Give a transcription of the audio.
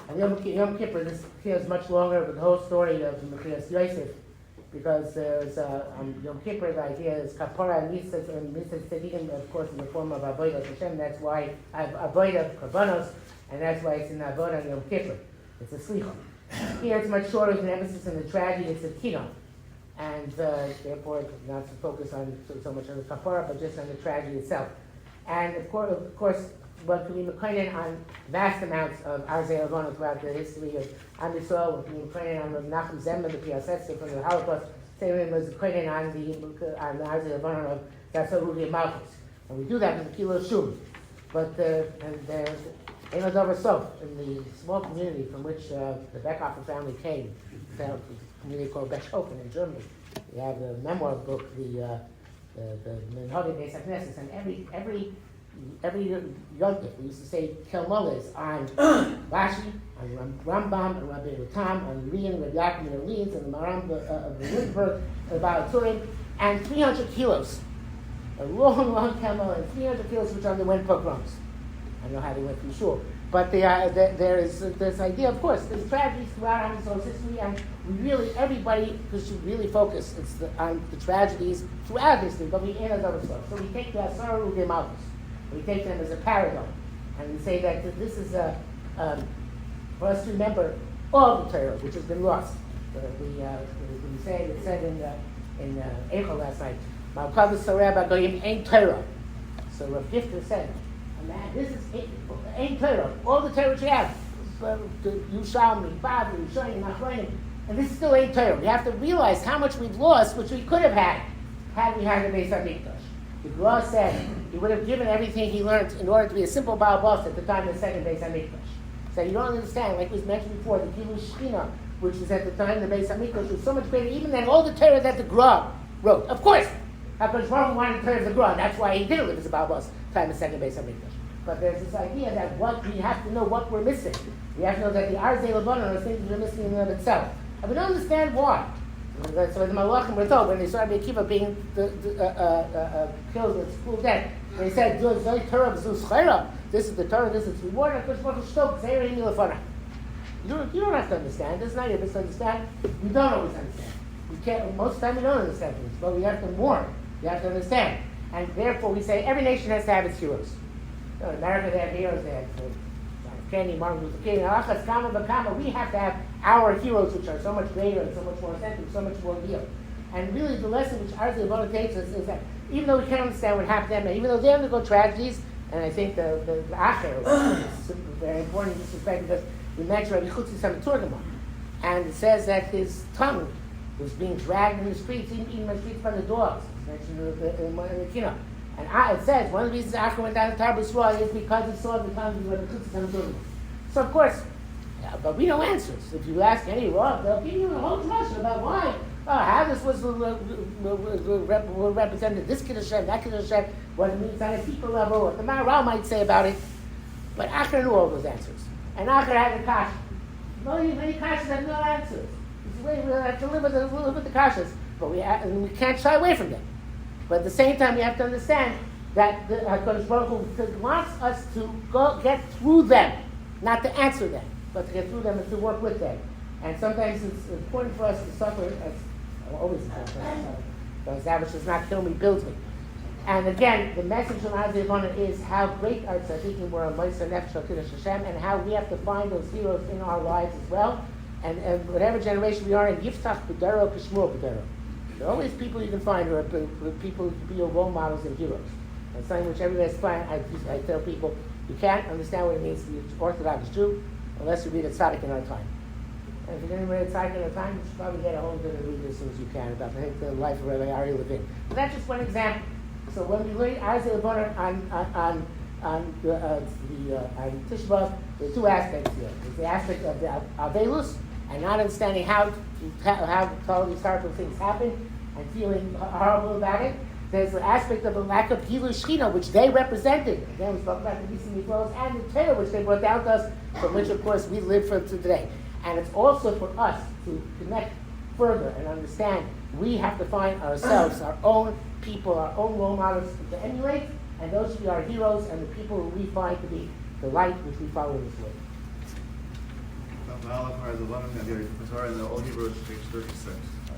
And Yom Kippur, this here is much longer, but the whole story of Mechias Yosef, because there's Yom Kippur, the idea is kapara and mitzvahs tzadikim, of course, in the form of avodas Hashem. That's why avodah karbanos, and that's why it's in avodah Yom Kippur. It's a slicha. Here it's much shorter with an emphasis on the tragedy. It's a Kinnah, and therefore not to focus on so much on the kapara, but just on the tragedy itself. And of course, what can be mekaynen on vast amounts of Arzei Levana throughout the history of Am Yisrael, what can be mekaynen on Nachum Zemma, the Piasetzer from the Holocaust, same was mekaynen on the Arzei Levana of Zasaruli Malchus. And we do that with the Kilo Shum. But and there's Amos over Sof, in the small community from which the Becker family came, a community called Becker in Germany. We have the memoir book, the Minhagei Beis HaKnesses, and every Yontif, we used to say Kelmoles on Rashi, on Rambam, on Rabbi Rutam, on Rian, Rabbi Yaakov and Orleans, and the Maram of the Wincelberg, about Turin, and 300 kilos, a long Kelmol, and 300 kilos which underwent pogroms. I don't know how they went through sure. But there is this idea, of course, there's tragedies throughout Israel's history, and we really, everybody should really focus on the tragedies throughout history, but we end other stuff. So we take the Asar Ugei Malchus, we take them as a paradigm, and we say that this is for us to remember all the Torah which has been lost. We said in Eichel last night, Malkavus Sareh Bagoyim Ein Torah. So Rav Gifter said, man, this is ain't Torah. All the Torah you have, Yushalmi, Babri, Yishonim, Achronim, and this still ain't Torah. We have to realize how much we've lost, which we could have had we had the Beis HaMikdash. The Gra said he would have given everything he learned in order to be a simple Baal Bos at the time of the second Beis HaMikdash. So you don't understand, like was mentioned before, the Gilui Shechina, which was at the time of the Beis HaMikdash, was so much greater even than all the Torah that the Gra wrote. Of course, HaKadosh Baruch Hu wanted the Torah of the Gra, and that's why he didn't live as a Baal Bos time of the second Beis HaMikdash. But there's this idea that we have to know what we're missing. We have to know that the Arzei Levana are things we're missing in and of itself. And we don't understand why. So the Malachim were told, when they saw Rabbi Akiva being killed with cruel death, they said, this is the Torah, this is the reward, you don't have to understand. This is not your business to understand. We don't always understand. Most of the time we don't understand things, but we have to mourn. We have to understand. And therefore we say every nation has to have its heroes. In America they have heroes, they have John F. Kennedy, Martin Luther King, we have to have our heroes which are so much greater and so much more authentic, so much more real. And really the lesson which Arzei Levana takes us is that even though we can't understand what happened to them, and even though they undergo tragedies, and I think the Acher is very important in this respect because we mentioned Rabbi Chutzi Samaturgamah, and it says that his tongue was being dragged in the streets, eaten in the streets by the dogs. It's mentioned in the Kinnah. And it says one of the reasons Acher went down to Tar B'Yisrael is because he saw the tongue of Rabbi Chutzi Samaturgamah. So of course, but we know answers. If you ask any Rav, they'll give you a whole discussion about why. How this was represented, this Kiddush Hashem, that Kiddush Hashem, what it means on a deeper level, what the Maharal might say about it. But Acher knew all those answers. And Acher had the kasha. Many kashas have no answers. We have to live with the kashas, but we can't shy away from them. But at the same time, we have to understand that the HaKadosh Baruch Hu wants us to get through them, not to answer them, but to get through them and to work with them. And sometimes it's important for us to suffer, as always important for us to suffer, because that which does not kill me builds me. And again, the message from Arzei Levana is how great our tzaddikim were on Moshe Nefesh Al Kiddush Hashem, and how we have to find those heroes in our lives as well. And whatever generation we are in, Yiftach B'daro Kishmur B'daro. There are always people you can find who are people who can be your role models and heroes. And something which everybody has to find, I tell people, you can't understand what it means to be an Orthodox Jew unless you read a tzaddik in our time. And if you didn't read a tzaddik in our time, you should probably get a hold of it and read it as soon as you can about the life of Rabbi Ari Levin. But that's just one example. So when we learn Arzei Levana on Tisha B'Av, there are two aspects here. There's the aspect of the Avelus, and not understanding how historical things happen, and feeling horrible about it. There's the aspect of the lack of Gilui Shechina, which they represented. Again, we spoke about the recent Yisroel and the Torah, which they brought down to us, from which, of course, we live for today. And it's also for us to connect further and understand we have to find ourselves, our own people, our own role models to emulate, and those should be our heroes and the people who we find to be the light which we follow in this way. Malach, the Torah in the Old Hebrew, it's page 36.